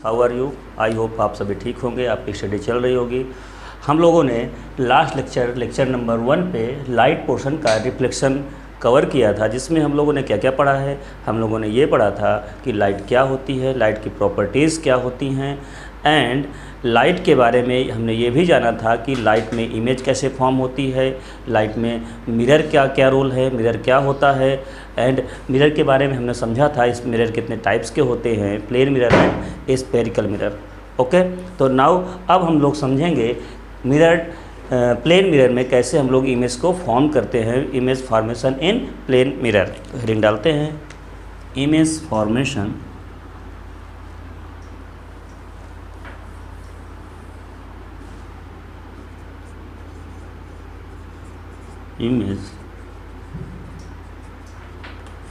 How are you. I hope आप सभी ठीक होंगे, आपकी स्टडी चल रही होगी। हम लोगों ने लास्ट लेक्चर नंबर 1 पे लाइट पोर्शन का रिफ्लेक्शन कवर किया था, जिसमें हम लोगों ने क्या क्या पढ़ा है। हम लोगों ने ये पढ़ा था कि लाइट क्या होती है, लाइट की प्रॉपर्टीज़ क्या होती हैं, एंड लाइट के बारे में हमने ये भी जाना था कि लाइट में इमेज कैसे फॉर्म होती है, लाइट में मिरर क्या क्या रोल है, मिरर क्या होता है, एंड मिरर के बारे में हमने समझा था इस मिरर कितने टाइप्स के होते हैं, plane mirror and spherical mirror. Okay, तो नाउ अब हम लोग समझेंगे मिरर प्लेन मिरर में कैसे हम लोग इमेज को फॉर्म करते हैं, image formation in plane mirror. तो हेडिंग डालते हैं, image formation image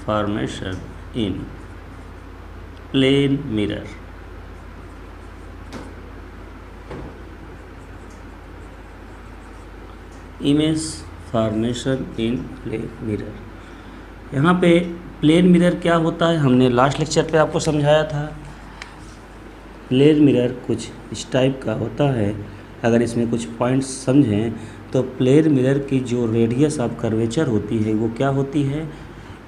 formation in plane mirror. Image formation in plane mirror. यहाँ पे प्लेन मिरर क्या होता है हमने लास्ट लेक्चर पे आपको समझाया था। प्लेन मिरर कुछ इस टाइप का होता है। अगर इसमें कुछ पॉइंट्स समझें तो प्लेन मिरर की जो रेडियस ऑफ कर्वेचर होती है वो क्या होती है,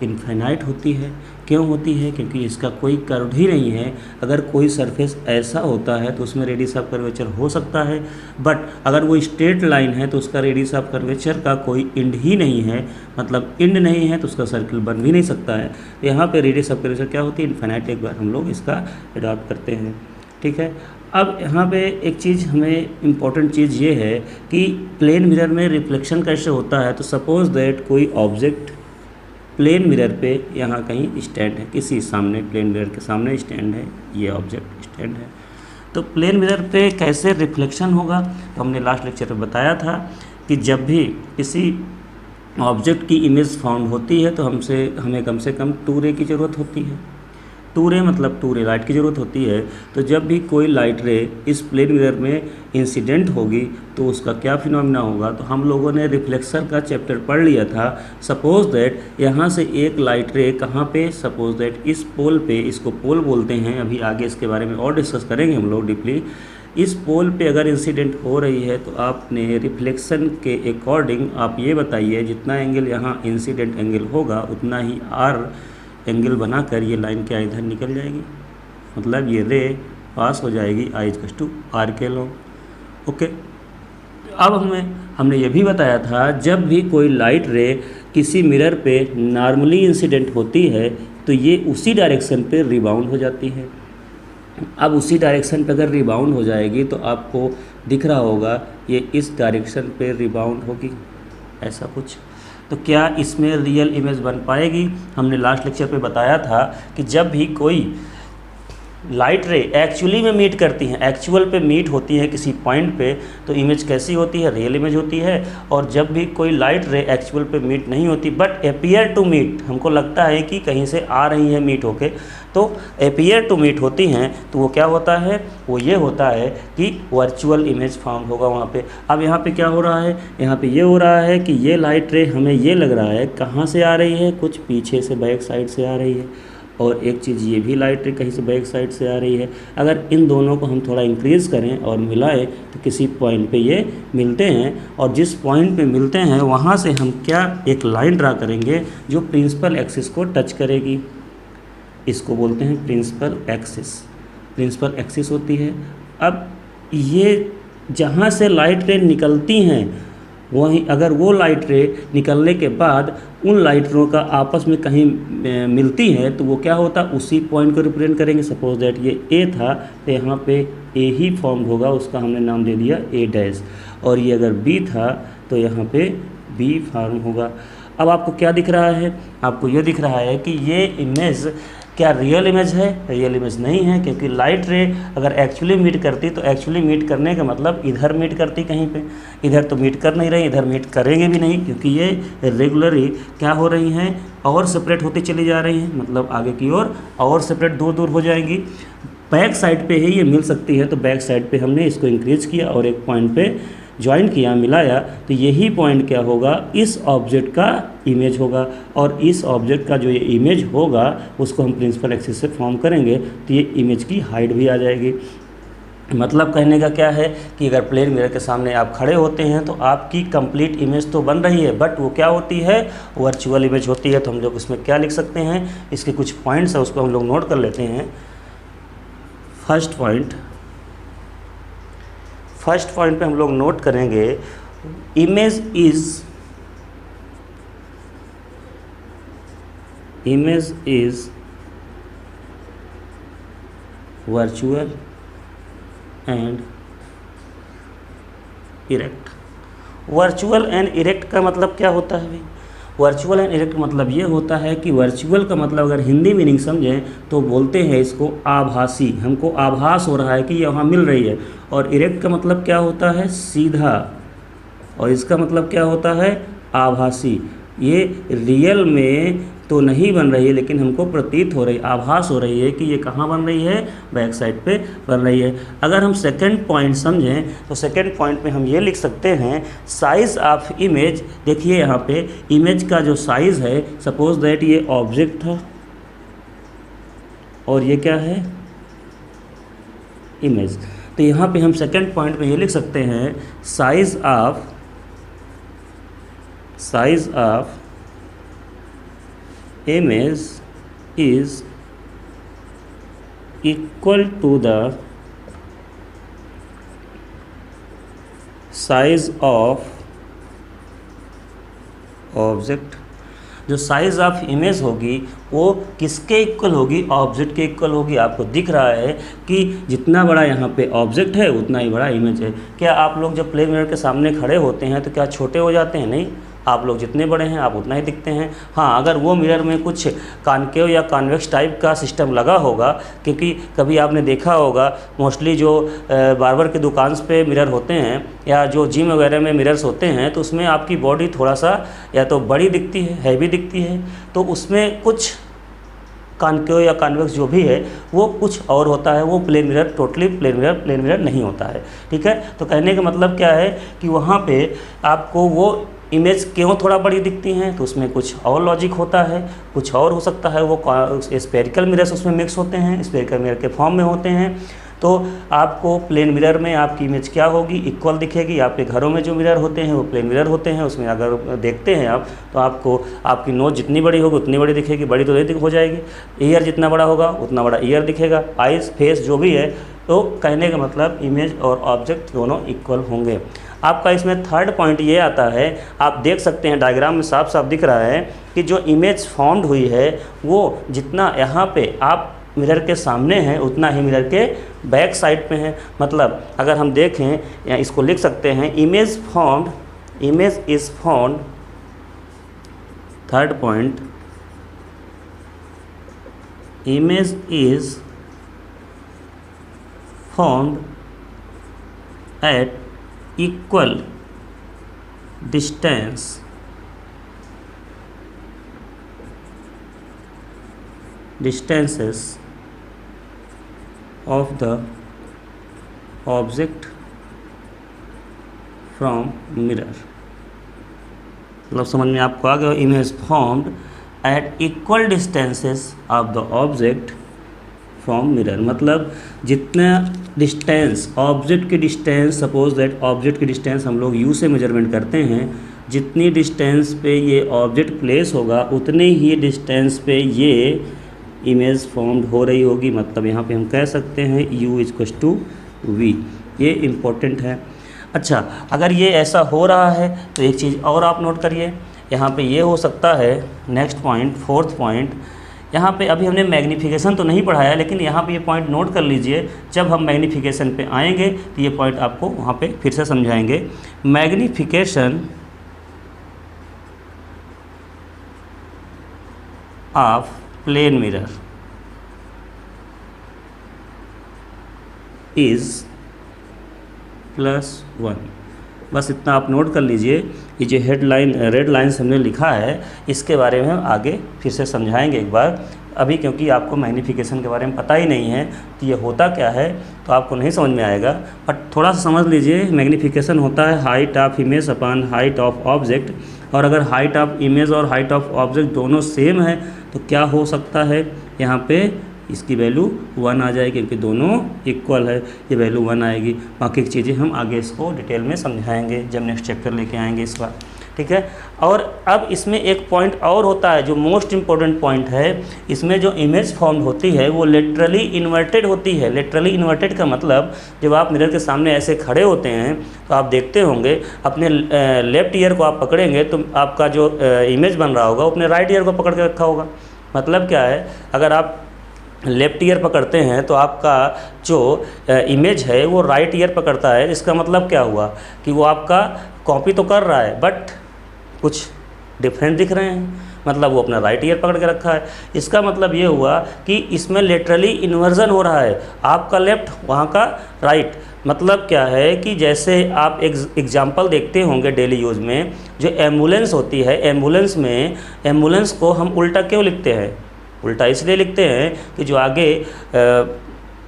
इनफाइनाइट होती है। क्यों होती है? क्योंकि इसका कोई कर्व ही नहीं है। अगर कोई सरफेस ऐसा होता है तो उसमें रेडियस ऑफ कर्वेचर हो सकता है, बट अगर वो स्ट्रेट लाइन है तो उसका रेडियस ऑफ कर्वेचर का कोई एंड ही नहीं है, मतलब एंड नहीं है तो उसका सर्कल बन भी नहीं सकता है। तो यहाँ पे रेडियस ऑफ कर्वेचर क्या होती है, इनफाइनाइट। एक बार हम लोग इसका अडॉप्ट करते हैं, ठीक है। अब यहाँ पे एक चीज़ हमें इम्पॉर्टेंट चीज़ ये है कि प्लेन मिरर में रिफ्लेक्शन कैसे होता है। तो सपोज़ दैट कोई ऑब्जेक्ट प्लेन मिरर पे यहाँ कहीं स्टैंड है, किसी सामने प्लेन मिरर के सामने स्टैंड है, ये ऑब्जेक्ट स्टैंड है। तो प्लेन मिरर पे कैसे रिफ्लेक्शन होगा, तो हमने लास्ट लेक्चर में बताया था कि जब भी किसी ऑब्जेक्ट की इमेज फाउंड होती है तो हमें कम से कम 2 रे की ज़रूरत होती है। 2 रे मतलब 2 रे लाइट की ज़रूरत होती है। तो जब भी कोई लाइट रे इस प्लेन मिरर में इंसिडेंट होगी तो उसका क्या फिनोमिना होगा। तो हम लोगों ने रिफ्लेक्शन का चैप्टर पढ़ लिया था। सपोज़ दैट यहाँ से एक लाइट रे कहाँ पे, सपोज़ दैट इस पोल पे, इसको पोल बोलते हैं। अभी आगे इसके बारे में और डिस्कस करेंगे हम लोग डीपली। इस पोल पे अगर इंसिडेंट हो रही है तो आपने रिफ्लेक्शन के अकॉर्डिंग आप ये बताइए जितना एंगल यहाँ इंसिडेंट एंगल होगा उतना ही आर एंगल बनाकर ये लाइन क्या इधर निकल जाएगी, मतलब ये रे पास हो जाएगी I/r के लॉन्ग। ओके, अब हमने ये भी बताया था जब भी कोई लाइट रे किसी मिरर पे नॉर्मली इंसिडेंट होती है तो ये उसी डायरेक्शन पे रिबाउंड हो जाती है। अब उसी डायरेक्शन पे अगर रिबाउंड हो जाएगी तो आपको दिख रहा होगा ये इस डायरेक्शन पे रिबाउंड होगी, ऐसा कुछ। तो क्या इसमें रियल इमेज बन पाएगी? हमने लास्ट लेक्चर पे बताया था कि जब भी कोई लाइट रे एक्चुअली में मीट करती हैं, एक्चुअल पे मीट होती है किसी पॉइंट पे, तो इमेज कैसी होती है, रियल इमेज होती है। और जब भी कोई लाइट रे एक्चुअल पे मीट नहीं होती बट अपीयर टू मीट, हमको लगता है कि कहीं से आ रही है मीट होके, तो अपीयर टू मीट होती हैं तो वो क्या होता है, वो ये होता है कि वर्चुअल इमेज फॉर्म होगा वहाँ पे। अब यहाँ पे क्या हो रहा है, यहाँ पे ये हो रहा है कि ये लाइट रे हमें ये लग रहा है कहाँ से आ रही है, कुछ पीछे से बैक साइड से आ रही है। और एक चीज़ ये भी लाइट रे कहीं से बैक साइड से आ रही है। अगर इन दोनों को हम थोड़ा इंक्रीज़ करें और मिलाएं तो किसी पॉइंट पे ये मिलते हैं, और जिस पॉइंट पे मिलते हैं वहाँ से हम क्या एक लाइन ड्रा करेंगे जो प्रिंसिपल एक्सिस को टच करेगी। इसको बोलते हैं प्रिंसिपल एक्सिस। प्रिंसिपल एक्सिस होती है। अब ये जहाँ से लाइट रे निकलती हैं वहीं अगर वो लाइट रे निकलने के बाद उन लाइट रो का आपस में कहीं मिलती है तो वो क्या होता, उसी पॉइंट को रिप्रेजेंट करेंगे। सपोज दैट ये ए था तो यहाँ पे ए ही फॉर्म होगा, उसका हमने नाम दे दिया ए डैश। और ये अगर बी था तो यहाँ पे बी फॉर्म होगा। अब आपको क्या दिख रहा है, आपको ये दिख रहा है कि ये इमेज क्या रियल इमेज है? रियल इमेज नहीं है, क्योंकि लाइट रे अगर एक्चुअली मीट करती तो एक्चुअली मीट करने का मतलब इधर मीट करती कहीं पे, इधर तो मीट कर नहीं रही, इधर मीट करेंगे भी नहीं, क्योंकि ये रेगुलरली क्या हो रही हैं और सेपरेट होती चली जा रही हैं, मतलब आगे की ओर और सेपरेट दूर दूर हो जाएंगी। बैक साइड पे ही ये मिल सकती है तो बैक साइड पे हमने इसको इंक्रीज़ किया और एक पॉइंट पे ज्वाइन किया, मिलाया, तो यही पॉइंट क्या होगा, इस ऑब्जेक्ट का इमेज होगा, और इस ऑब्जेक्ट का जो ये इमेज होगा उसको हम प्रिंसिपल एक्सिस से फॉर्म करेंगे तो ये इमेज की हाइट भी आ जाएगी। मतलब कहने का क्या है कि अगर प्लेन मिरर के सामने आप खड़े होते हैं तो आपकी कंप्लीट इमेज तो बन रही है, बट वो क्या होती है, वर्चुअल इमेज होती है। तो हम लोग इसमें क्या लिख सकते हैं, इसके कुछ पॉइंट्स है उसको हम लोग नोट कर लेते हैं। फर्स्ट पॉइंट पे हम लोग नोट करेंगे, image is virtual and erect. Virtual and erect का मतलब क्या होता है भाई, वर्चुअल एंड इरेक्ट मतलब ये होता है कि वर्चुअल का मतलब अगर हिंदी मीनिंग समझें तो बोलते हैं इसको आभासी, हमको आभास हो रहा है कि ये वहाँ मिल रही है। और इरेक्ट का मतलब क्या होता है, सीधा, और इसका मतलब क्या होता है, आभासी। ये रियल में तो नहीं बन रही है लेकिन हमको प्रतीत हो रही, आभास हो रही है कि ये कहाँ बन रही है, बैक साइड पे बन रही है। अगर हम सेकंड पॉइंट समझें तो सेकंड पॉइंट में हम ये लिख सकते हैं, साइज़ ऑफ इमेज। देखिए यहाँ पे इमेज का जो साइज़ है, सपोज दैट ये ऑब्जेक्ट था और ये क्या है, इमेज। तो यहाँ पे हम सेकंड पॉइंट में ये लिख सकते हैं, size of image is equal to the size of object। जो साइज़ ऑफ इमेज होगी वो किसके इक्वल होगी, ऑब्जेक्ट के इक्वल होगी। आपको दिख रहा है कि जितना बड़ा यहाँ पे ऑब्जेक्ट है उतना ही बड़ा इमेज है। क्या आप लोग जब प्लेन मिरर के सामने खड़े होते हैं तो क्या छोटे हो जाते हैं, नहीं, आप लोग जितने बड़े हैं आप उतना ही दिखते हैं। हाँ, अगर वो मिरर में कुछ कॉनकेव या कॉन्वेक्स टाइप का सिस्टम लगा होगा, क्योंकि कभी आपने देखा होगा मोस्टली जो बार्बर की दुकान पे मिरर होते हैं या जो जिम वगैरह में मिरर्स होते हैं तो उसमें आपकी बॉडी थोड़ा सा या तो बड़ी दिखती है, हैवी दिखती है, तो उसमें कुछ कॉनकेव या कॉन्वेक्स जो भी है वो कुछ और होता है। वो plane mirror totally plane mirror नहीं होता है। ठीक है, तो कहने का मतलब क्या है कि वहाँ पे आपको वो इमेज क्यों थोड़ा बड़ी दिखती हैं, तो उसमें कुछ और लॉजिक होता है, कुछ और हो सकता है। वो स्फेरिकल मिरर्स उसमें मिक्स होते हैं, स्फेरिकल मिरर के फॉर्म में होते हैं। तो आपको प्लेन मिरर में आपकी इमेज क्या होगी, इक्वल दिखेगी। आपके घरों में जो मिरर होते हैं वो प्लेन मिरर होते हैं, उसमें अगर देखते हैं आप तो आपको आपकी नोज जितनी बड़ी होगी उतनी बड़ी दिखेगी, बड़ी तो नहीं हो जाएगी। ईयर जितना बड़ा होगा उतना बड़ा ईयर दिखेगा, आइज़, फेस जो भी है। तो कहने का मतलब इमेज और ऑब्जेक्ट दोनों इक्वल होंगे। आपका इसमें थर्ड पॉइंट ये आता है, आप देख सकते हैं डायग्राम में साफ साफ दिख रहा है कि जो इमेज फॉर्म्ड हुई है वो जितना यहाँ पे आप मिरर के सामने हैं उतना ही मिरर के बैक साइड पे है। मतलब अगर हम देखें या इसको लिख सकते हैं, image is formed, third point, image is formed at equal distances of the object from mirror। मतलब समझ में आपको आ गया, image formed at equal distances of the object from mirror. मतलब जितना डिस्टेंस, ऑब्जेक्ट की डिस्टेंस, सपोज दैट ऑब्जेक्ट की distance हम लोग यू से मेजरमेंट करते हैं, जितनी डिस्टेंस पे ये ऑब्जेक्ट प्लेस होगा उतने ही डिस्टेंस पे ये इमेज फॉर्म्ड हो रही होगी। मतलब यहाँ पे हम कह सकते हैं u इक्वल्स टू v। ये इम्पोर्टेंट है। अच्छा, अगर ये ऐसा हो रहा है तो एक चीज़ और आप नोट करिए, यहाँ पे ये हो सकता है। नेक्स्ट पॉइंट, फोर्थ पॉइंट, यहाँ पे अभी हमने मैग्नीफिकेशन तो नहीं पढ़ाया लेकिन यहाँ पे ये पॉइंट नोट कर लीजिए। जब हम मैग्नीफिकेशन पे आएंगे तो ये पॉइंट आपको वहाँ पे फिर से समझाएंगे। Magnification of plane mirror is +1। बस इतना आप नोट कर लीजिए। ये जो हेडलाइन रेड लाइन से हमने लिखा है इसके बारे में हम आगे फिर से समझाएंगे एक बार। अभी क्योंकि आपको मैग्नीफिकेशन के बारे में पता ही नहीं है तो ये होता क्या है तो आपको नहीं समझ में आएगा, बट थोड़ा सा समझ लीजिए। मैग्नीफिकेशन होता है height of image upon height of object, और अगर हाइट ऑफ इमेज और हाइट ऑफ ऑब्जेक्ट दोनों सेम है तो क्या हो सकता है, यहाँ पे इसकी वैल्यू 1 आ जाएगी, क्योंकि दोनों इक्वल है, ये वैल्यू 1 आएगी। बाकी की चीज़ें हम आगे इसको डिटेल में समझाएंगे जब नेक्स्ट चैप्टर लेके आएंगे इस बार, ठीक है। और अब इसमें एक पॉइंट और होता है जो मोस्ट इम्पॉर्टेंट पॉइंट है, इसमें जो इमेज फॉर्म होती है वो लेटरली इन्वर्टेड होती है। लेटरली इन्वर्टेड का मतलब जब आप मिरर के सामने ऐसे खड़े होते हैं तो आप देखते होंगे अपने लेफ्ट ईयर को आप पकड़ेंगे तो आपका जो इमेज बन रहा होगा वो अपने राइट ईयर को पकड़ के रखा होगा। मतलब क्या है, अगर आप लेफ्ट ईयर पकड़ते हैं तो आपका जो इमेज है वो राइट ईयर पकड़ता है। इसका मतलब क्या हुआ कि वो आपका कॉपी तो कर रहा है बट कुछ डिफरेंट दिख रहे हैं, मतलब वो अपना राइट ईयर पकड़ के रखा है। इसका मतलब ये हुआ कि इसमें लिटरली इन्वर्जन हो रहा है, आपका लेफ्ट वहाँ का राइट। मतलब क्या है कि जैसे आप एग्जाम्पल देखते होंगे डेली यूज़ में, जो एम्बुलेंस होती है, एम्बुलेंस में एम्बुलेंस को हम उल्टा क्यों लिखते हैं? उल्टा इसलिए लिखते हैं कि जो आगे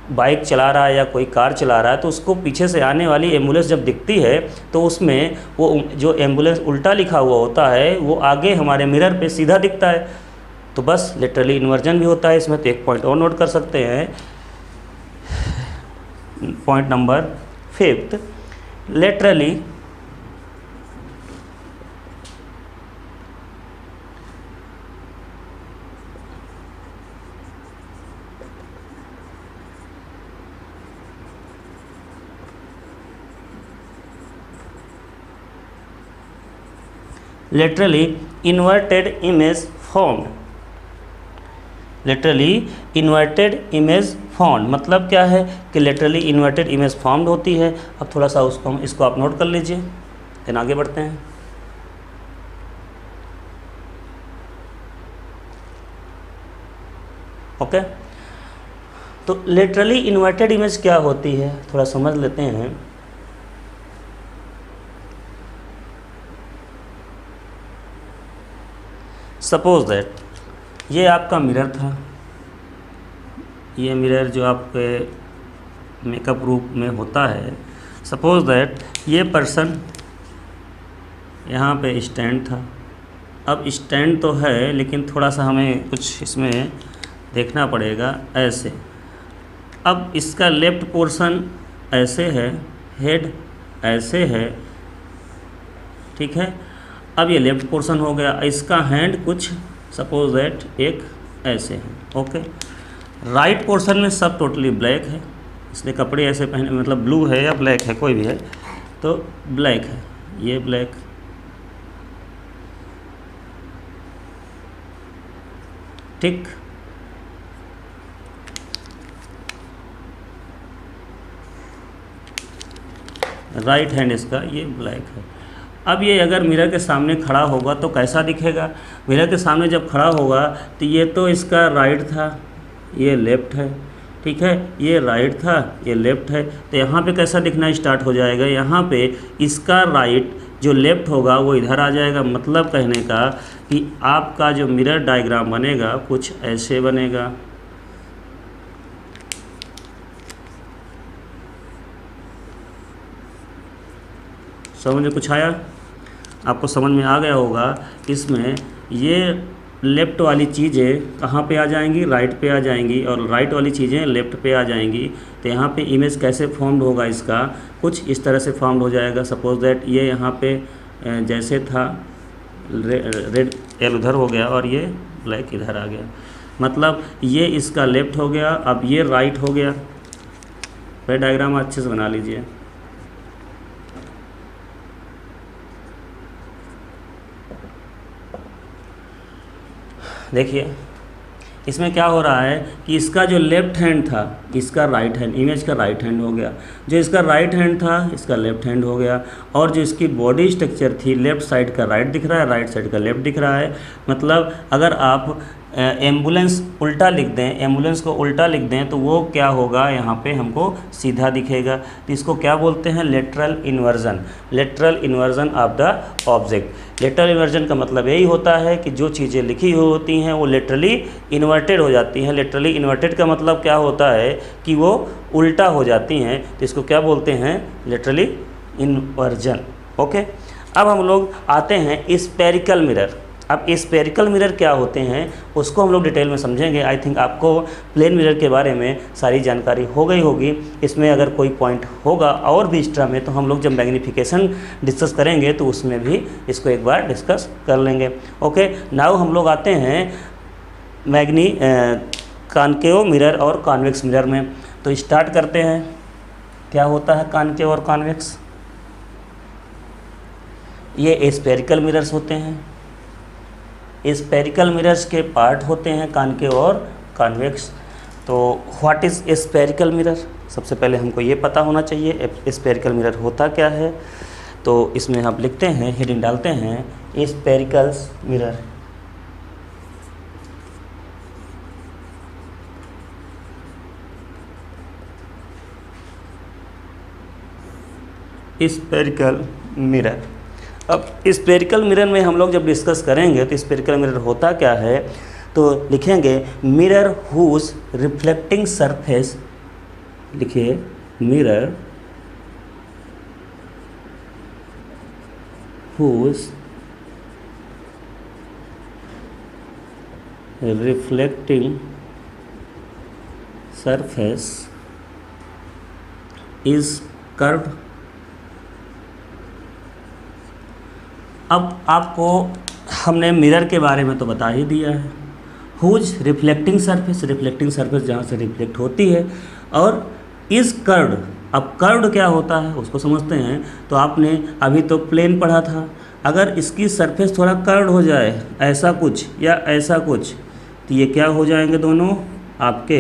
बाइक चला रहा है या कोई कार चला रहा है तो उसको पीछे से आने वाली एम्बुलेंस जब दिखती है तो उसमें वो जो एम्बुलेंस उल्टा लिखा हुआ होता है वो आगे हमारे मिरर पे सीधा दिखता है। तो बस लिटरली इन्वर्जन भी होता है इसमें। तो एक पॉइंट और नोट कर सकते हैं, point number 5, laterally laterally inverted image formed. Laterally inverted image formed मतलब क्या है कि लेटरली इन्वर्टेड इमेज फॉर्म्ड होती है। अब थोड़ा सा इसको आप नोट कर लीजिए, देन आगे बढ़ते हैं। ओके, तो लेटरली इन्वर्टेड इमेज क्या होती है थोड़ा समझ लेते हैं। सपोज दैट ये आपका मिरर था, ये मिरर जो आपके मेकअप रूम में होता है। सपोज दैट ये पर्सन यहाँ पे स्टैंड था। अब स्टैंड तो है लेकिन थोड़ा सा हमें कुछ इसमें देखना पड़ेगा। ऐसे अब इसका लेफ्ट पोर्शन ऐसे है, हेड ऐसे है, ठीक है। अब ये लेफ्ट पोर्शन हो गया, इसका हैंड कुछ सपोज दैट एक ऐसे है, ओके। राइट पोर्शन में सब टोटली ब्लैक है, इसने कपड़े ऐसे पहने, मतलब ब्लू है या ब्लैक है कोई भी है, तो ब्लैक है, ये ब्लैक, ठीक। राइट हैंड इसका ये ब्लैक है। अब ये अगर मिरर के सामने खड़ा होगा तो कैसा दिखेगा? मिरर के सामने जब खड़ा होगा तो ये तो इसका राइट था, ये लेफ़्ट है, ठीक है। ये राइट था, ये लेफ़्ट है, तो यहाँ पे कैसा दिखना स्टार्ट हो जाएगा? यहाँ पे इसका राइट जो लेफ़्ट होगा वो इधर आ जाएगा। मतलब कहने का कि आपका जो मिरर डायग्राम बनेगा कुछ ऐसे बनेगा। समझ में कुछ आया? आपको समझ में आ गया होगा। इसमें ये लेफ़्ट वाली चीज़ें कहाँ पे आ जाएंगी? राइट पे आ जाएंगी, और राइट वाली चीज़ें लेफ़्ट पे आ जाएंगी। तो यहाँ पे इमेज कैसे फॉर्म्ड होगा? इसका कुछ इस तरह से फॉर्म्ड हो जाएगा। सपोज दैट ये यहाँ पे जैसे था रेड एल उधर हो गया और ये ब्लैक इधर आ गया, मतलब ये इसका लेफ़्ट हो गया, अब ये राइट हो गया। वह डायग्राम अच्छे से बना लीजिए। देखिए इसमें क्या हो रहा है कि इसका जो लेफ़्ट हैंड था इसका राइट हैंड, इमेज का राइट हैंड हो गया। जो इसका राइट हैंड था इसका लेफ़्ट हैंड हो गया। और जो इसकी बॉडी स्ट्रक्चर थी, लेफ़्ट साइड का राइट दिख रहा है, राइट साइड का लेफ़्ट दिख रहा है। मतलब अगर आप एम्बुलेंस उल्टा लिख दें, एम्बुलेंस को उल्टा लिख दें तो वो क्या होगा, यहाँ पे हमको सीधा दिखेगा। तो इसको क्या बोलते हैं, lateral inversion, lateral inversion of the object. Lateral inversion का मतलब यही होता है कि जो चीज़ें लिखी हुई होती हैं वो लिटरली इन्वर्टेड हो जाती हैं। लिटरली इन्वर्टेड का मतलब क्या होता है कि वो उल्टा हो जाती हैं, तो इसको क्या बोलते हैं, लिटरली इन्वर्जन। ओके, अब हम लोग आते हैं स्फेरिकल मिरर। अब स्फेरिकल मिरर क्या होते हैं उसको हम लोग डिटेल में समझेंगे। आई थिंक आपको प्लेन मिरर के बारे में सारी जानकारी हो गई होगी। इसमें अगर कोई पॉइंट होगा और भी एक्स्ट्रा में तो हम लोग जब मैग्नीफिकेशन डिस्कस करेंगे तो उसमें भी इसको एक बार डिस्कस कर लेंगे। ओके, नाउ हम लोग आते हैं कॉनकेव मिरर और कॉन्वेक्स मिरर में। तो स्टार्ट करते हैं, क्या होता है कॉनकेव और कॉन्वेक्स। ये स्फेरिकल मिरर्स होते हैं, स्फेरिकल मिरर्स के पार्ट होते हैं कॉनकेव और कॉन्वेक्स। तो व्हाट इज़ स्फेरिकल मिरर, सबसे पहले हमको ये पता होना चाहिए स्फेरिकल मिरर होता क्या है। तो इसमें हम लिखते हैं, हेडिंग डालते हैं स्फेरिकल मिरर। Spherical mirror. अब स्फेरिकल मिरर में हम लोग जब डिस्कस करेंगे तो स्फेरिकल मिरर होता क्या है, तो लिखेंगे मिरर हुज रिफ्लेक्टिंग सरफेस, लिखिए mirror whose reflecting surface is curved. अब आपको हमने मिरर के बारे में तो बता ही दिया है, whose reflecting surface, reflecting surface जहाँ से रिफ्लेक्ट होती है, और इज कर्व्ड। अब कर्व्ड क्या होता है उसको समझते हैं। तो आपने अभी तो प्लेन पढ़ा था, अगर इसकी सरफेस थोड़ा कर्व्ड हो जाए, ऐसा कुछ या ऐसा कुछ, तो ये क्या हो जाएंगे, दोनों आपके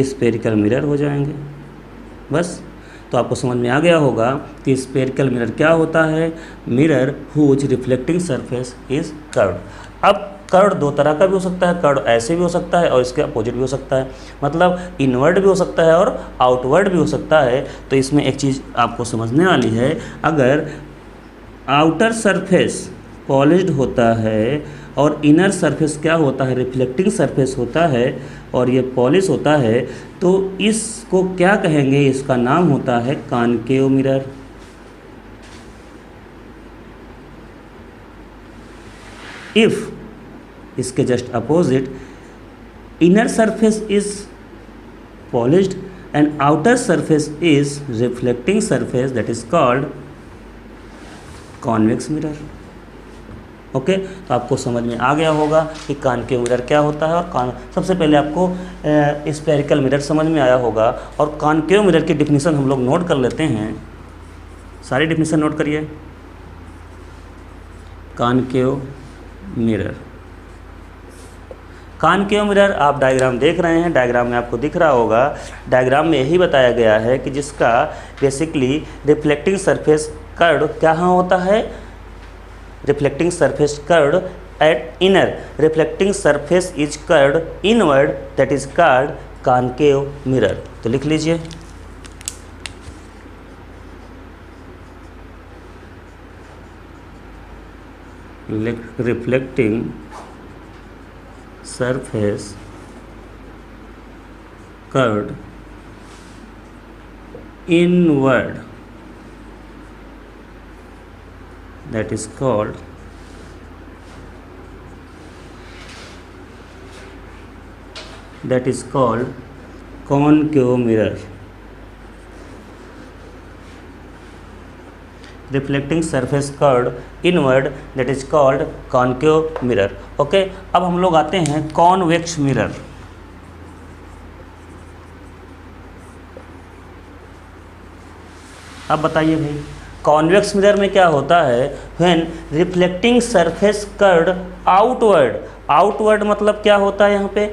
स्फेरिकल मिरर हो जाएंगे। बस, तो आपको समझ में आ गया होगा कि स्फेरिकल मिरर क्या होता है, mirror whose reflecting surface is curved. अब कर्व्ड दो तरह का भी हो सकता है, कर्व्ड ऐसे भी हो सकता है और इसके अपोजिट भी हो सकता है, मतलब इनवर्ड भी हो सकता है और आउटवर्ड भी हो सकता है। तो इसमें एक चीज़ आपको समझने वाली है, अगर आउटर सरफेस पॉलिश्ड होता है और इनर सरफेस क्या होता है, रिफ्लेक्टिंग सरफेस होता है और ये पॉलिश होता है, तो इसको क्या कहेंगे, इसका नाम होता है कॉनकेव मिरर। इफ इसके just opposite inner surface is polished and outer surface is reflecting surface, that is called convex mirror. Okay, तो आपको समझ में आ गया होगा कि कॉनकेव मिरर क्या होता है। और सबसे पहले आपको स्फेरिकल मिरर समझ में आया होगा, और कॉनकेव मिरर की डिफिनीशन हम लोग नोट कर लेते हैं। सारी डिफिनीशन नोट करिए। कॉनकेव मिरर, कॉनकेव मिरर आप डायग्राम देख रहे हैं, डायग्राम में आपको दिख रहा होगा। डायग्राम में यही बताया गया है कि जिसका बेसिकली रिफ्लेक्टिंग सरफेस कर्व्ड कहाँ होता है, reflecting surface curved eight inner, reflecting surface is curved inward, that is called concave mirror. तो लिख लीजिए, reflecting surface curved inward, that is called concave mirror। Reflecting surface curved inward, that is called concave mirror। Okay, अब हम लोग आते हैं convex mirror. अब बताइए भाई, कॉन्वेक्स मिरर में क्या होता है, when reflecting surface curved outward, outward मतलब क्या होता है यहाँ पे,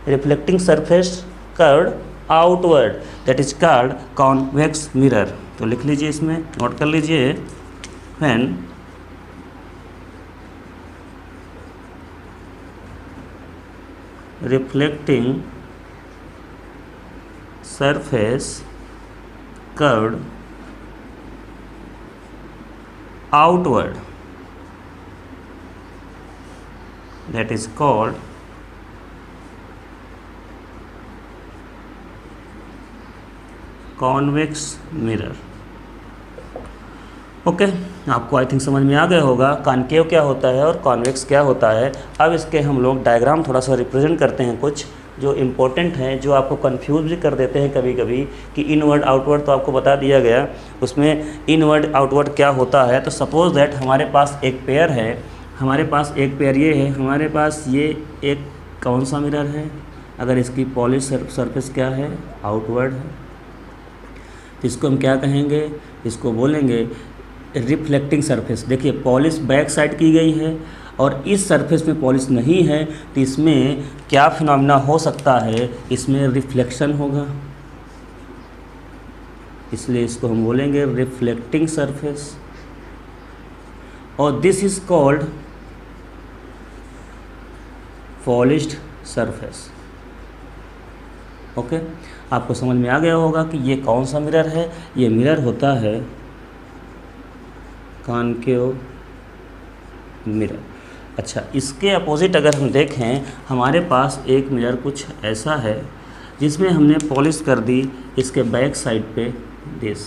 reflecting surface curved outward, that is called convex mirror. तो लिख लीजिए, इसमें नोट कर लीजिए, when reflecting surface curved outward, that is called convex mirror. Okay, आपको आई थिंक समझ में आ गया होगा कॉनकेव क्या होता है और कॉन्वेक्स क्या होता है। अब इसके हम लोग डायग्राम थोड़ा सा रिप्रेजेंट करते हैं, कुछ जो इम्पोर्टेंट हैं, जो आपको कंफ्यूज भी कर देते हैं कभी कभी कि इनवर्ड आउटवर्ड तो आपको बता दिया गया, उसमें इनवर्ड आउटवर्ड क्या होता है। तो सपोज दैट हमारे पास एक पेयर है, हमारे पास एक पेयर ये है, हमारे पास ये एक कौन सा मिरर है, अगर इसकी पॉलिश सरफेस क्या है, आउटवर्ड है, तो इसको हम क्या कहेंगे, इसको बोलेंगे रिफ्लेक्टिंग सरफेस। देखिए पॉलिश बैक साइड की गई है और इस सरफेस में पॉलिश नहीं है, तो इसमें क्या फिनोमिना हो सकता है, इसमें रिफ्लेक्शन होगा, इसलिए इसको हम बोलेंगे रिफ्लेक्टिंग सरफेस। और this is called polished surface. Okay, आपको समझ में आ गया होगा कि ये कौन सा मिरर है, ये मिरर होता है कॉनकेव मिरर। अच्छा, इसके अपोजिट अगर हम देखें, हमारे पास एक मिरर कुछ ऐसा है जिसमें हमने पॉलिश कर दी इसके बैक साइड पे दिस।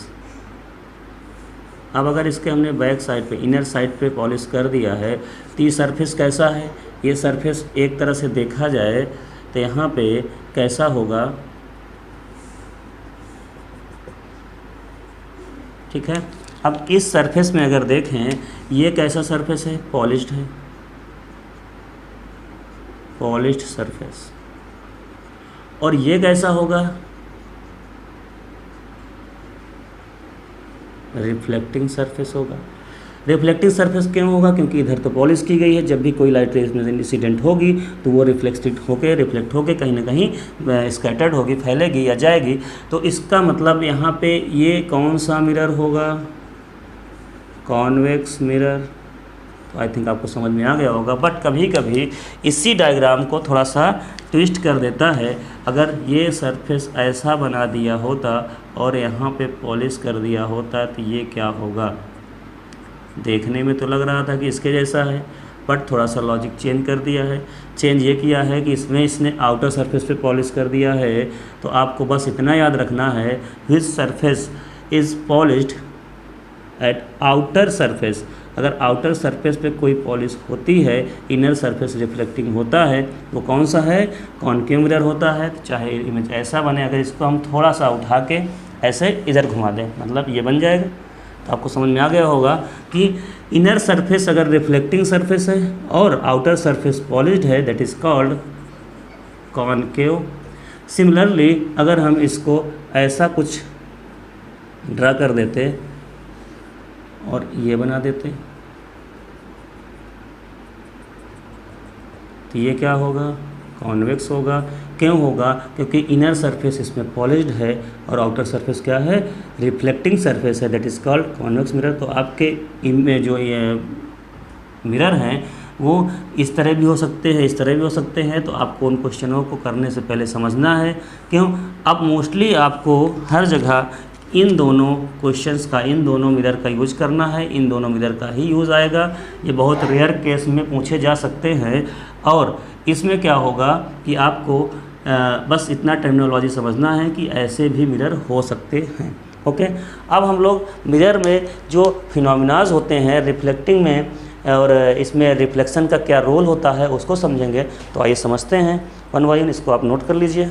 अब अगर इसके हमने बैक साइड पे, इनर साइड पे पॉलिश कर दिया है, तो ये सरफेस कैसा है, ये सरफेस एक तरह से देखा जाए तो यहाँ पे कैसा होगा, ठीक है। अब इस सरफेस में अगर देखें, ये कैसा सरफेस है, पॉलिश्ड है, पॉलिश्ड सरफेस। और ये कैसा होगा, रिफ्लेक्टिंग सरफेस होगा। रिफ्लेक्टिंग सरफेस क्यों होगा, क्योंकि इधर तो पॉलिश की गई है, जब भी कोई लाइट रेज में इंसिडेंट होगी तो वो रिफ्लेक्ट होके कहीं ना कहीं स्कैटर्ड होगी, फैलेगी या जाएगी। तो इसका मतलब यहाँ पे ये कौन सा मिरर होगा, कॉन्वेक्स मिरर। तो आई थिंक आपको समझ में आ गया होगा। बट कभी कभी इसी डायग्राम को थोड़ा सा ट्विस्ट कर देता है। अगर ये सरफेस ऐसा बना दिया होता और यहाँ पे पॉलिश कर दिया होता तो ये क्या होगा, देखने में तो लग रहा था कि इसके जैसा है, बट थोड़ा सा लॉजिक चेंज कर दिया है। चेंज ये किया है कि इसमें इसने आउटर सरफेस पे पॉलिश कर दिया है। तो आपको बस इतना याद रखना है, which surface is polished at outer surface. अगर आउटर सरफेस पे कोई पॉलिश होती है, इनर सरफेस रिफ्लेक्टिंग होता है, वो कौन सा है, कॉनकेव मिरर होता है। तो चाहे इमेज ऐसा बने, अगर इसको हम थोड़ा सा उठा के ऐसे इधर घुमा दें, मतलब ये बन जाएगा। तो आपको समझ में आ गया होगा कि इनर सरफेस अगर रिफ्लेक्टिंग सरफेस है और आउटर सरफेस पॉलिश्ड है, that is called concave. Similarly अगर हम इसको ऐसा कुछ ड्रा कर देते और ये बना देते, तो ये क्या होगा, कॉन्वेक्स होगा। क्यों होगा, क्योंकि इनर सरफेस इसमें पॉलिश्ड है और आउटर सरफेस क्या है, रिफ्लेक्टिंग सरफेस है, that is called convex mirror. तो आपके इनमें जो ये मिरर हैं वो इस तरह भी हो सकते हैं, इस तरह भी हो सकते हैं। तो आपको उन क्वेश्चनों को करने से पहले समझना है। क्यों, अब मोस्टली आपको हर जगह इन दोनों क्वेश्चंस का, इन दोनों मिरर का यूज करना है, इन दोनों मिरर का ही यूज़ आएगा। ये बहुत रेयर केस में पूछे जा सकते हैं। और इसमें क्या होगा कि आपको बस इतना टर्मिनोलॉजी समझना है कि ऐसे भी मिरर हो सकते हैं। ओके, अब हम लोग मिरर में जो फिनोमिनाज होते हैं रिफ्लेक्टिंग में, और इसमें रिफ्लेक्शन का क्या रोल होता है उसको समझेंगे। तो आइए समझते हैं वन बाय वन, इसको आप नोट कर लीजिए।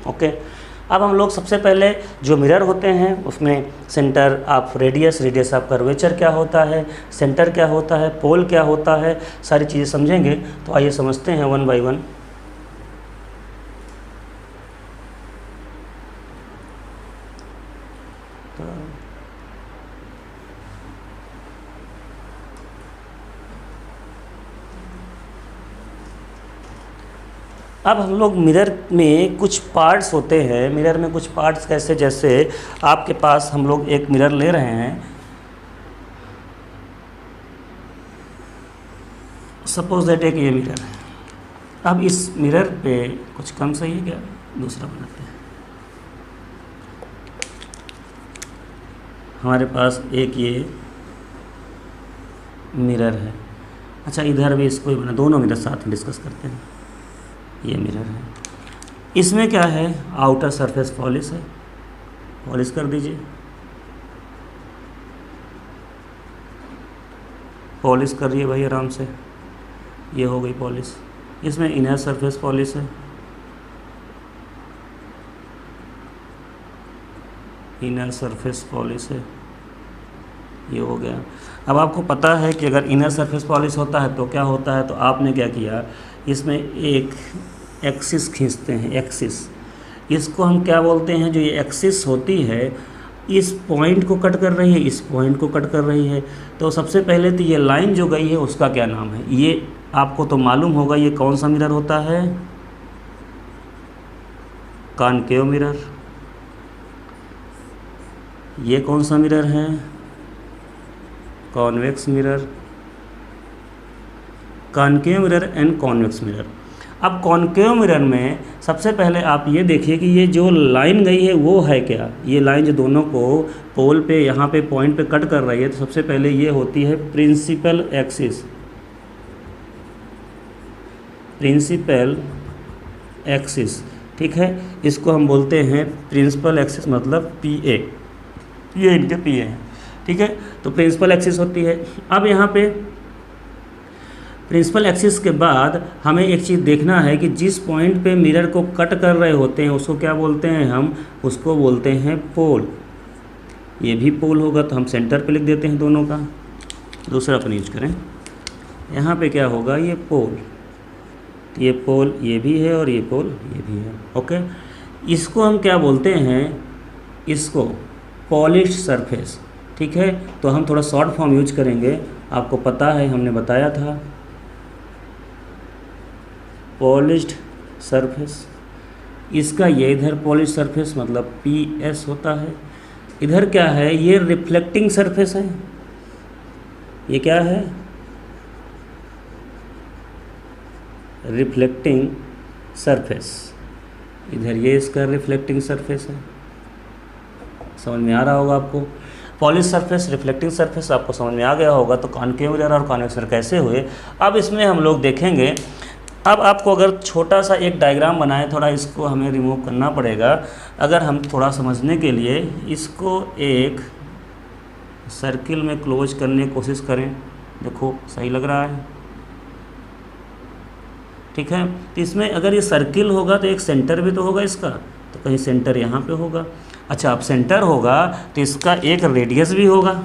ओके, अब हम लोग सबसे पहले जो मिरर होते हैं उसमें centre of radius of curvature क्या होता है, सेंटर क्या होता है, पोल क्या होता है, सारी चीज़ें समझेंगे। तो आइए समझते हैं वन बाय वन। अब हम लोग मिरर में कुछ पार्ट्स होते हैं, मिरर में कुछ पार्ट्स कैसे, जैसे आपके पास हम लोग एक मिरर ले रहे हैं, सपोज दैट एक ये मिरर है। अब इस मिरर पे कुछ कम सही है क्या, दूसरा बनाते हैं। हमारे पास एक ये मिरर है, अच्छा इधर भी इसको ही बना, दोनों मिरर साथ में डिस्कस करते हैं। ये मिरर है, इसमें क्या है, आउटर सरफेस पॉलिश है, पॉलिश कर दीजिए, पॉलिश कर रही है भाई आराम से, ये हो गई पॉलिश। इसमें इनर सरफेस पॉलिश है, इनर सरफेस पॉलिश है, ये हो गया। अब आपको पता है कि अगर इनर सरफेस पॉलिश होता है तो क्या होता है, तो आपने क्या किया, इसमें एक एक्सिस खींचते हैं, एक्सिस, इसको हम क्या बोलते हैं, जो ये एक्सिस होती है इस पॉइंट को कट कर रही है, इस पॉइंट को कट कर रही है। तो सबसे पहले तो ये लाइन जो गई है उसका क्या नाम है, ये आपको तो मालूम होगा, ये कौन सा मिरर होता है, कॉनकेव मिरर। ये कौन सा मिरर है, convex mirror, concave mirror and convex mirror. अब कॉनकेव मिरर में सबसे पहले आप ये देखिए कि ये जो लाइन गई है वो है क्या, ये लाइन जो दोनों को पोल पे यहाँ पे पॉइंट पे कट कर रही है, तो सबसे पहले ये होती है प्रिंसिपल एक्सिस, प्रिंसिपल एक्सिस, ठीक है। इसको हम बोलते हैं प्रिंसिपल एक्सिस, मतलब PA, ये इनके PA है, ठीक है। तो प्रिंसिपल एक्सिस होती है। अब यहाँ पे प्रिंसिपल एक्सिस के बाद हमें एक चीज़ देखना है कि जिस पॉइंट पे मिरर को कट कर रहे होते हैं उसको क्या बोलते हैं, हम उसको बोलते हैं पोल। ये भी पोल होगा तो हम सेंटर पे लिख देते हैं दोनों का, दूसरा अपन यूज करें। यहाँ पे क्या होगा, ये पोल, ये पोल ये भी है और ये पोल ये भी है, ओके। इसको हम क्या बोलते हैं, इसको पॉलिश्ड सरफेस, ठीक है। तो हम थोड़ा शॉर्ट फॉर्म यूज करेंगे, आपको पता है हमने बताया था, पॉलिश्ड सरफेस। इसका ये इधर पॉलिश सरफेस मतलब PS होता है। इधर क्या है, ये रिफ्लेक्टिंग सरफेस है, ये क्या है, रिफ्लेक्टिंग सरफेस। इधर ये इसका रिफ्लेक्टिंग सरफेस है, समझ में आ रहा होगा आपको। पॉलिश सरफेस, रिफ्लेक्टिंग सरफेस आपको समझ में आ गया होगा। तो कॉनकेव मिरर और कॉन्वेक्स मिरर कैसे हुए, अब इसमें हम लोग देखेंगे। अब आपको अगर छोटा सा एक डायग्राम बनाए, थोड़ा इसको हमें रिमूव करना पड़ेगा, अगर हम थोड़ा समझने के लिए इसको एक सर्किल में क्लोज करने की कोशिश करें, देखो सही लग रहा है, ठीक है। तो इसमें अगर ये सर्किल होगा तो एक सेंटर भी तो होगा इसका, तो कहीं सेंटर यहाँ पे होगा। अच्छा, अब सेंटर होगा तो इसका एक रेडियस भी होगा,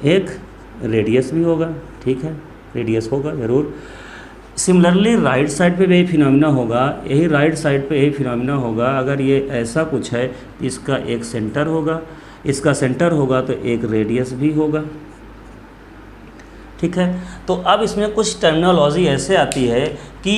एक रेडियस भी होगा, ठीक है, रेडियस होगा ज़रूर। सिमिलरली राइट साइड पे भी यही फिनोमिना होगा, यही राइट साइड पे यही फिनोमिना होगा। अगर ये ऐसा कुछ है, इसका एक सेंटर होगा, इसका सेंटर होगा तो एक रेडियस भी होगा, ठीक है। तो अब इसमें कुछ टर्मिनोलॉजी ऐसे आती है कि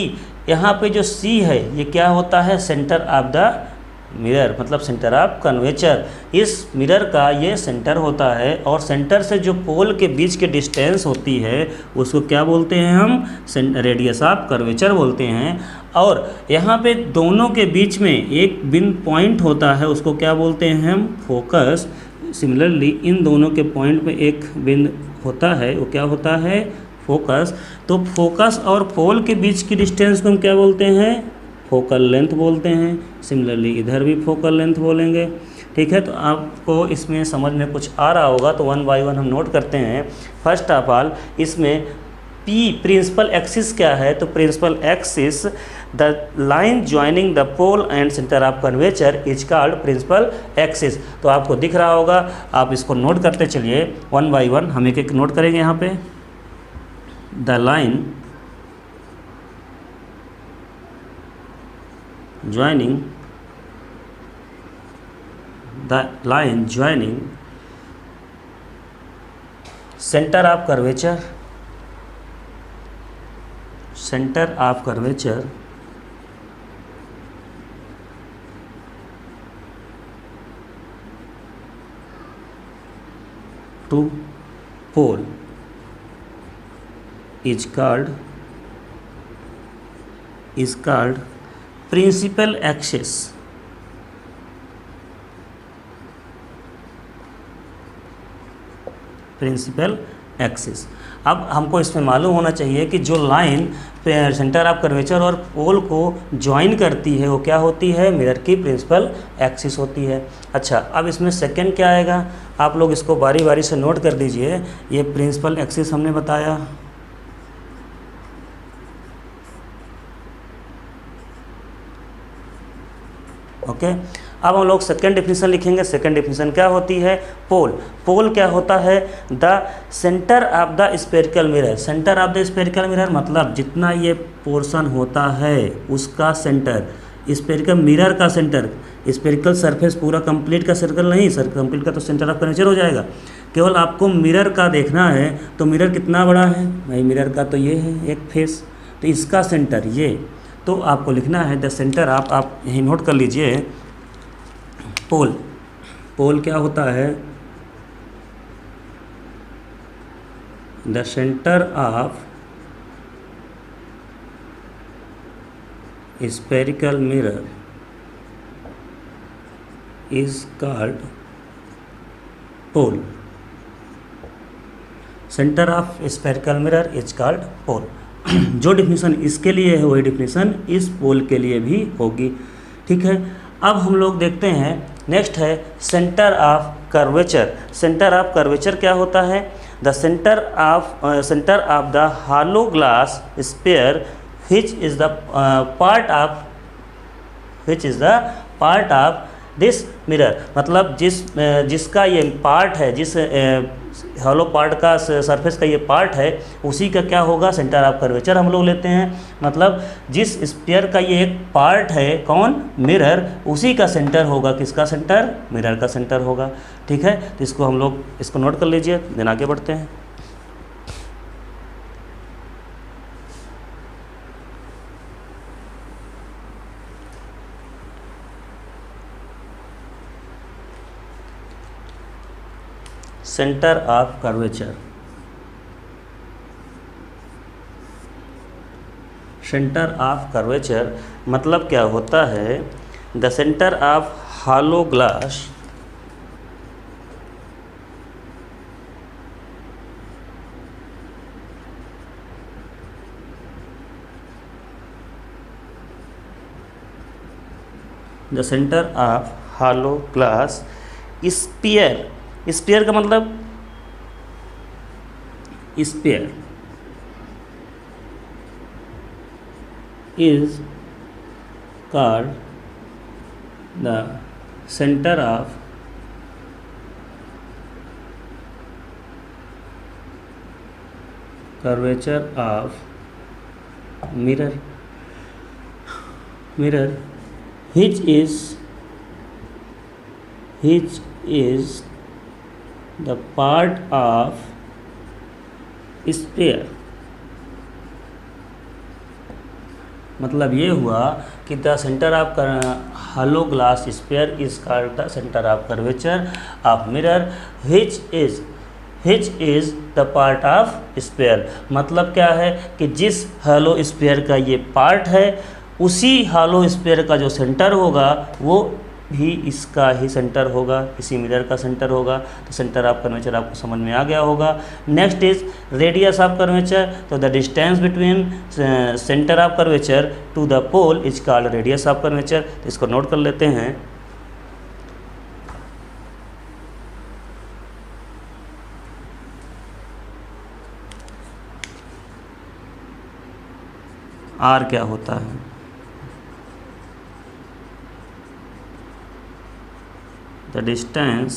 यहाँ पे जो C है ये क्या होता है, सेंटर ऑफ द मिरर, मतलब सेंटर ऑफ कर्वेचर। इस मिरर का ये सेंटर होता है और सेंटर से जो पोल के बीच के डिस्टेंस होती है उसको क्या बोलते हैं हम, रेडियस ऑफ कर्वेचर बोलते हैं। और यहाँ पे दोनों के बीच में एक बिंदु पॉइंट होता है, उसको क्या बोलते हैं हम, फोकस। सिमिलरली इन दोनों के पॉइंट पे एक बिंदु होता है, वो क्या होता है, फोकस। तो फोकस और पोल के बीच की डिस्टेंस को हम क्या बोलते हैं, फोकल लेंथ बोलते हैं। सिमिलरली इधर भी फोकल लेंथ बोलेंगे, ठीक है। तो आपको इसमें समझ में कुछ आ रहा होगा, तो वन बाय वन हम नोट करते हैं। फर्स्ट ऑफ ऑल इसमें P प्रिंसिपल एक्सिस क्या है, तो principal axis the line joining the pole and centre of curvature is called principal axis. तो आपको दिख रहा होगा, आप इसको नोट करते चलिए वन बाय वन, हम एक एक नोट करेंगे। यहाँ पे the line joining center of curvature to pole is called principal axis. Principal axis. अब हमको इसमें मालूम होना चाहिए कि जो लाइन सेंटर ऑफ कर्वेचर और पोल को ज्वाइन करती है वो क्या होती है, मिरर की प्रिंसिपल एक्सिस होती है। अच्छा, अब इसमें सेकंड क्या आएगा, आप लोग इसको बारी बारी से नोट कर लीजिए। ये प्रिंसिपल एक्सिस हमने बताया, ओके। अब हम लोग सेकेंड डिफिनीशन लिखेंगे। सेकेंड डिफिनीशन क्या होती है, पोल क्या होता है, the centre of the spherical mirror. Centre of the spherical mirror मतलब जितना ये पोर्शन होता है उसका सेंटर, स्फेरिकल मिरर का सेंटर। स्फेरिकल सरफेस पूरा कंप्लीट का सर्कल नहीं, कंप्लीट का तो सेंटर ऑफ कर्वेचर हो जाएगा। केवल आपको मिरर का देखना है, तो मिरर कितना बड़ा है भाई, मिरर का तो ये है एक फेस, तो इसका सेंटर ये, तो आपको लिखना है द सेंटर ऑफ, आप यही नोट कर लीजिए, पोल क्या होता है, the centre of spherical mirror is called pole. Centre of spherical mirror is called pole. जो डिफिनीशन इसके लिए है वही डिफिनीशन इस पोल के लिए भी होगी, ठीक है। अब हम लोग देखते हैं, नेक्स्ट है centre of curvature. Centre of curvature क्या होता है, the centre of the hollow glass sphere which is the part of this mirror। मतलब जिसका ये पार्ट है, जिस हॉलो पार्ट का सरफेस का ये पार्ट है, उसी का क्या होगा, सेंटर ऑफ कर्वेचर हम लोग लेते हैं। मतलब जिस स्फीयर का ये एक पार्ट है, कौन, मिरर, उसी का सेंटर होगा, किसका सेंटर, मिरर का सेंटर होगा, ठीक है। तो इसको हम लोग इसको नोट कर लीजिए, देन आगे बढ़ते हैं। Centre of curvature. Centre of curvature मतलब क्या होता है, the centre of hollow glass the centre of hollow glass sphere. Sphere का मतलब sphere is called the centre of curvature of mirror which is the part of sphere। मतलब ये हुआ कि the centre of hollow glass sphere is called the centre of curvature of mirror which is the part of sphere. मतलब क्या है कि जिस hollow sphere का ये पार्ट है, उसी हॉलो स्फीयर का जो सेंटर होगा वो भी इसका ही सेंटर होगा, इसी मिरर का सेंटर होगा। तो सेंटर ऑफ कर्वेचर आपको समझ में आ गया होगा। Next is radius of curvature. तो the distance between centre of curvature to the pole is called radius of curvature. तो इसको नोट कर लेते हैं। आर क्या होता है, the distance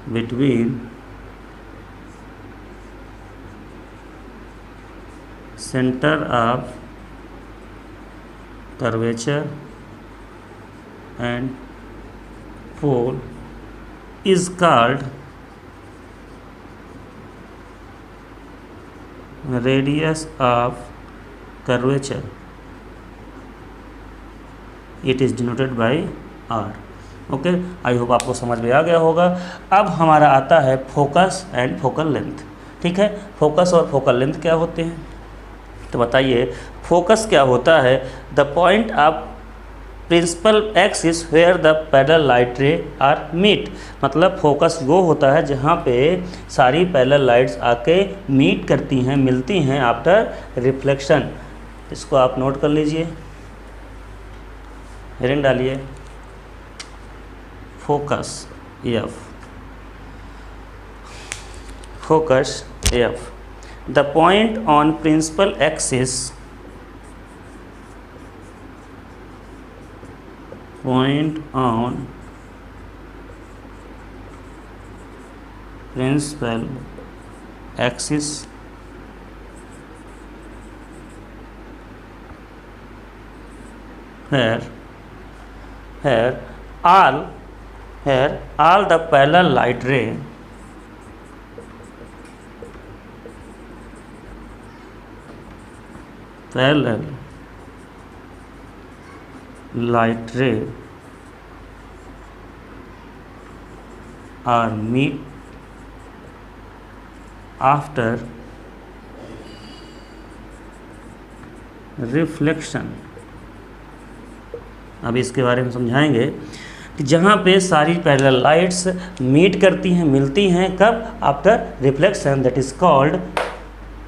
between center of curvature and pole is called radius of curvature। It is denoted by R। Okay, I hope आपको समझ में आ गया होगा। अब हमारा आता है फोकस एंड फोकल लेंथ। ठीक है, फोकस और फोकल लेंथ क्या होते हैं, तो बताइए। फोकस क्या होता है, the point of principal axis where the parallel light ray are meet. मतलब फोकस वो होता है जहाँ पे सारी पैरेलल लाइट्स आके मीट करती हैं, मिलती हैं आफ्टर रिफ्लेक्शन। इसको आप नोट कर लीजिए, हेडिंग डालिए, focus F, focus F, the point on principal axis, point on principal axis where all the parallel light ray are meet after reflection. अब इसके बारे में समझाएंगे कि जहाँ पे सारी पैरेलल लाइट्स मीट करती हैं, मिलती हैं, कब, after reflection, that is called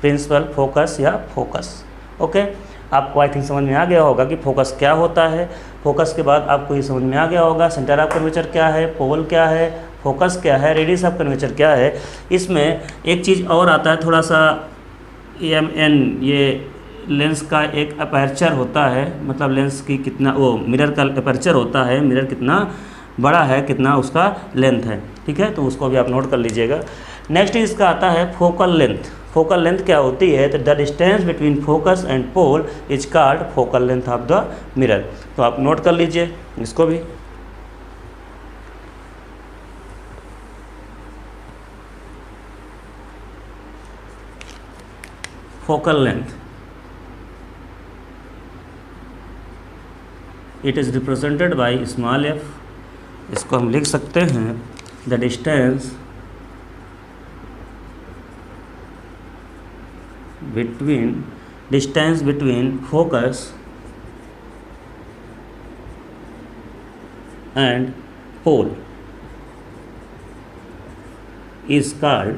principal focus या फोकस। ओके, आपको आई थिंक समझ में आ गया होगा कि फोकस क्या होता है। फोकस के बाद आपको ये समझ में आ गया होगा सेंटर ऑफ कर्वेचर क्या है, पोल क्या है, फोकस क्या है, रेडियस ऑफ कर्वेचर क्या है। इसमें एक चीज़ और आता है थोड़ा सा, EMN, ये लेंस का एक अपर्चर होता है, मतलब लेंस की कितना, वो मिरर का अपर्चर होता है, मिरर कितना बड़ा है, कितना उसका लेंथ है। ठीक है, तो उसको भी आप नोट कर लीजिएगा। नेक्स्ट इसका आता है फोकल लेंथ। फोकल लेंथ क्या होती है, तो the distance between focus and pole is called focal length of the mirror. तो आप नोट कर लीजिए इसको भी। Focal length, it is represented by small F. इसको हम लिख सकते हैं the distance between focus and pole is called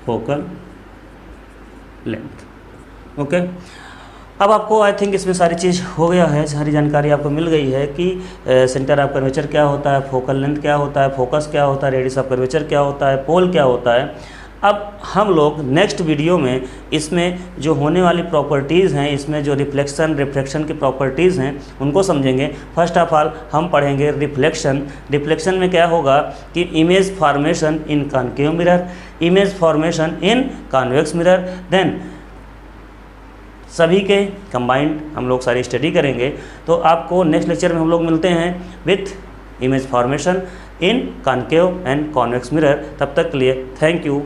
focal length. Okay, अब आपको आई थिंक इसमें सारी चीज़ हो गया है, सारी जानकारी आपको मिल गई है कि सेंटर ऑफ कर्वेचर क्या होता है, फोकल लेंथ क्या होता है, फोकस क्या होता है, रेडियस ऑफ कर्वेचर क्या होता है, पोल क्या होता है। अब हम लोग नेक्स्ट वीडियो में इसमें जो होने वाली प्रॉपर्टीज़ हैं, इसमें जो रिफ्लेक्शन की प्रॉपर्टीज़ हैं, उनको समझेंगे। फर्स्ट ऑफ ऑल हम पढ़ेंगे रिफ्लेक्शन। रिफ्लेक्शन में क्या होगा कि image formation in concave mirror, image formation in convex mirror, then सभी के कंबाइंड हम लोग सारी स्टडी करेंगे। तो आपको नेक्स्ट लेक्चर में हम लोग मिलते हैं with image formation in concave and convex mirror. तब तक के लिए थैंक यू।